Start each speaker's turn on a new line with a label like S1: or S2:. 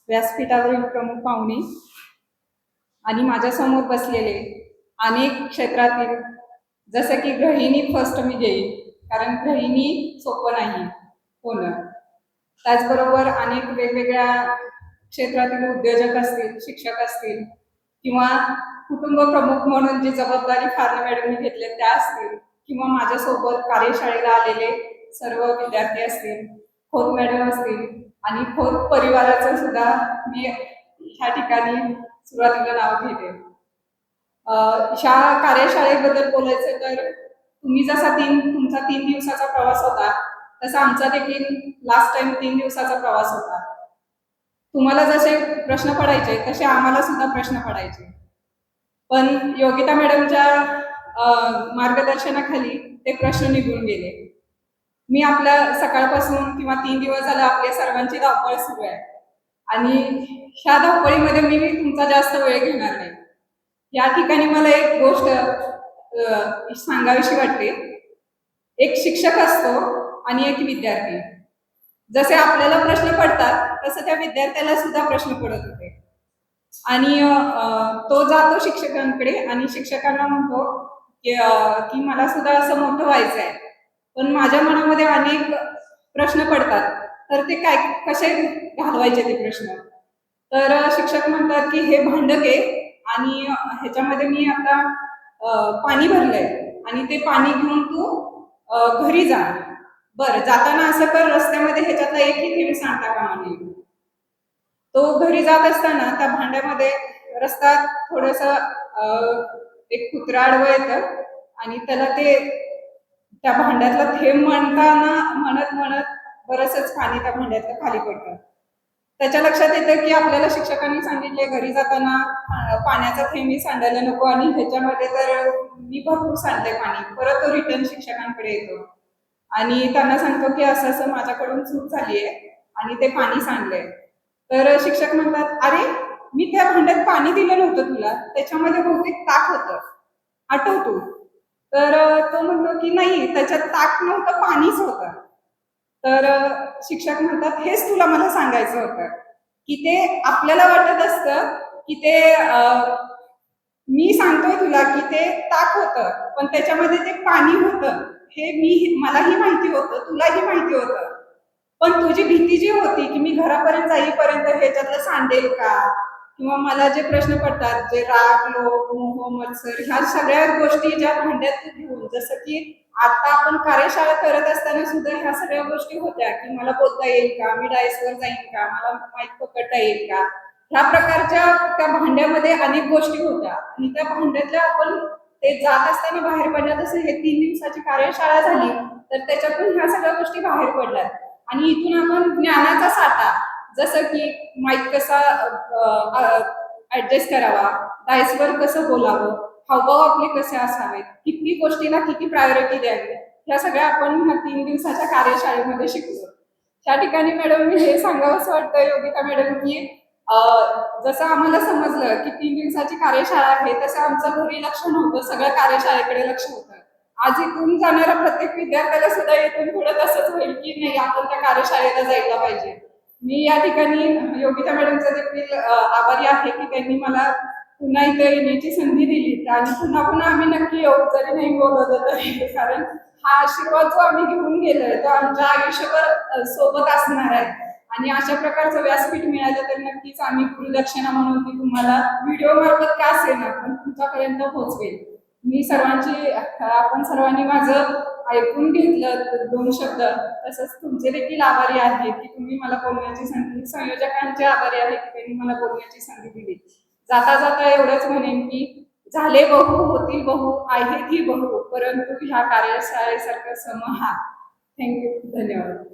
S1: व्यासपीठावरील प्रमुख पाहुणे आणि माझ्यासमोर बसलेले अनेक क्षेत्रातील, जसं की गृहिणी फर्स्ट मी घेईन, कारण गृहिणी सोपं नाही होणं. त्याचबरोबर अनेक वेगवेगळ्या क्षेत्रातील उद्योजक असतील, शिक्षक असतील, किंवा कुटुंब प्रमुख म्हणून जी जबाबदारी फार मॅडमनी घेतली त्या असतील, किंवा माझ्यासोबत कार्यशाळेला आलेले सर्व विद्यार्थी असतील, खोत मॅडम असतील, आणि खोत परिवाराचं सुद्धा मी ह्या ठिकाणी सुरुवातीला नाव घेते. ह्या कार्यशाळेबद्दल बोलायचं तर तुम्ही जसा तुमचा 3 दिवसाचा प्रवास होता, तसा आमचा देखील लास्ट टाइम 3 दिवसाचा प्रवास होता. तुम्हाला जसे प्रश्न पडायचे तसे आम्हाला सुद्धा प्रश्न पडायचे, पण योगिता मॅडमच्या मार्गदर्शनाखाली ते प्रश्न निघून गेले. मी आपल्या सकाळपासून किंवा 3 दिवस झाला आपल्या सर्वांची धावपळ सुरू आहे, आणि ह्या धावपळीमध्ये मी तुमचा जास्त वेळ घेणार नाही. या ठिकाणी मला एक गोष्ट सांगावीशी वाटते. एक शिक्षक असतो आणि एक विद्यार्थी. जसे आपल्याला प्रश्न पडतात तसं त्या विद्यार्थ्याला सुद्धा प्रश्न पडत होते, आणि तो जातो शिक्षकांकडे आणि शिक्षकांना म्हणतो की मला सुद्धा असं मोठं व्हायचं आहे, पण माझ्या मनामध्ये अनेक प्रश्न पडतात, तर ते काय कसे घालवायचे ते प्रश्न. तर शिक्षक म्हणतात की हे भांड घे आणि ह्याच्यामध्ये मी आता पाणी भरलंय, आणि ते पाणी घेऊन तू घरी जा. बरं, जाताना असं कर, रस्त्यामध्ये ह्याच्यातला एकही थेंब सांडता कामा नये. तो घरी जात असताना त्या भांड्यामध्ये रस्ता थोडस एक कुत्रा आडवं येतं, आणि त्याला ते त्या भांड्यातला थेंब म्हणत म्हणत बरंचच पाणी त्या भांड्यातलं खाली पडतं. त्याच्या लक्षात येतं की आपल्याला शिक्षकांनी सांगितले घरी जाताना पाण्याचा थेंबही सांडायला नको, आणि ह्याच्यामध्ये तर मी भरपूर सांडते पाणी. परत तो रिटर्न शिक्षकांकडे येतो आणि त्यांना सांगतो की असं असं माझ्याकडून चूक झाली आहे आणि ते पाणी सांडलंय. तर शिक्षक म्हणतात, अरे मी त्या भांड्यात पाणी दिलं नव्हतं तुला, त्याच्यामध्ये बहुतेक ताक होतं, आठवतो. तर तो म्हणतो की नाही, त्याच्यात ताक नव्हतं, पाणीच होतं. तर शिक्षक म्हणतात, हेच तुला मला सांगायचं होतं की ते आपल्याला वाटत असतं की ते मी सांगतोय तुला की ते ताक होतं, पण त्याच्यामध्ये ते पाणी होतं. हे मलाही माहिती होतं, तुलाही माहिती होतं, पण तुझी भीती जी होती की मी घरापर्यंत जाईपर्यंत ह्याच्यातलं सांडेल का, किंवा मला जे प्रश्न पडतात, जे राग, लोभ, मोह, मत्सर, ह्या सगळ्या गोष्टी ज्या भांड्यात घेऊन, जसं की आता आपण कार्यशाळा करत असताना सुद्धा ह्या सगळ्या गोष्टी होत्या की मला बोलता येईल का, मी डायसवर जाईल का, मला माईक पकडता येईल का, ह्या प्रकारच्या त्या भांड्यामध्ये अनेक गोष्टी होत्या. आणि त्या भांड्यातल्या आपण ते जात असताना बाहेर पडल्यात. असं हे 3 दिवसाची कार्यशाळा झाली, तर त्याच्यातून ह्या सगळ्या गोष्टी बाहेर पडल्यात, आणि इथून आपण ज्ञानाचा साठा, जसं की माईक कसा ऍडजस्ट करावा, डायसवर कसं बोलावं, हावभाव आपले कसे असावेत, किती गोष्टीला किती प्रायोरिटी द्यावी, ह्या सगळ्या आपण ह्या 3 दिवसाच्या कार्यशाळेमध्ये शिकलो. त्या ठिकाणी मॅडम मी हे सांगावं असं वाटतं योगिता मॅडम की जसं आम्हाला समजलं की 3 दिवसाची कार्यशाळा आहे, तसं आमचं घरी लक्ष नव्हतं, सगळं कार्यशाळेकडे लक्ष होतं. आज इथून जाणाऱ्या प्रत्येक विद्यार्थ्याला सुद्धा इथून पुढे तसंच होईल की नाही, आपण त्या कार्यशाळेला जायला पाहिजे. मी या ठिकाणी योगिता मॅडमचा देखील आभारी आहे की त्यांनी मला पुन्हा इथे येण्याची संधी दिली, आणि पुन्हा पुन्हा आम्ही नक्की येऊ, जरी नाही बोलवलं तरी, कारण हा आशीर्वाद जो आम्ही घेऊन गेलोय तो आमच्या आयुष्यभर सोबत असणार आहे. आणि अशा प्रकारचं व्यासपीठ मिळालं तर नक्कीच आम्ही गुरुदक्षिणा म्हणून ती तुम्हाला व्हिडिओ मार्फत का असेल पण तुमच्यापर्यंत पोहोचवेल. मी आपण सर्वांनी माझं ऐकून घेतलं 2 शब्द, तसंच तुमचे देखील आभारी आहे की तुम्ही मला बोलण्याची संधी, संयोजकांचे आभारी आहे की त्यांनी मला बोलण्याची संधी दिली. जाता जाता एवढंच म्हणेन की झाले बहु, होतील बहु, आहेत ही बहु, परंतु ह्या कार्यशाळेसारखं सम हा. थँक्यू, धन्यवाद.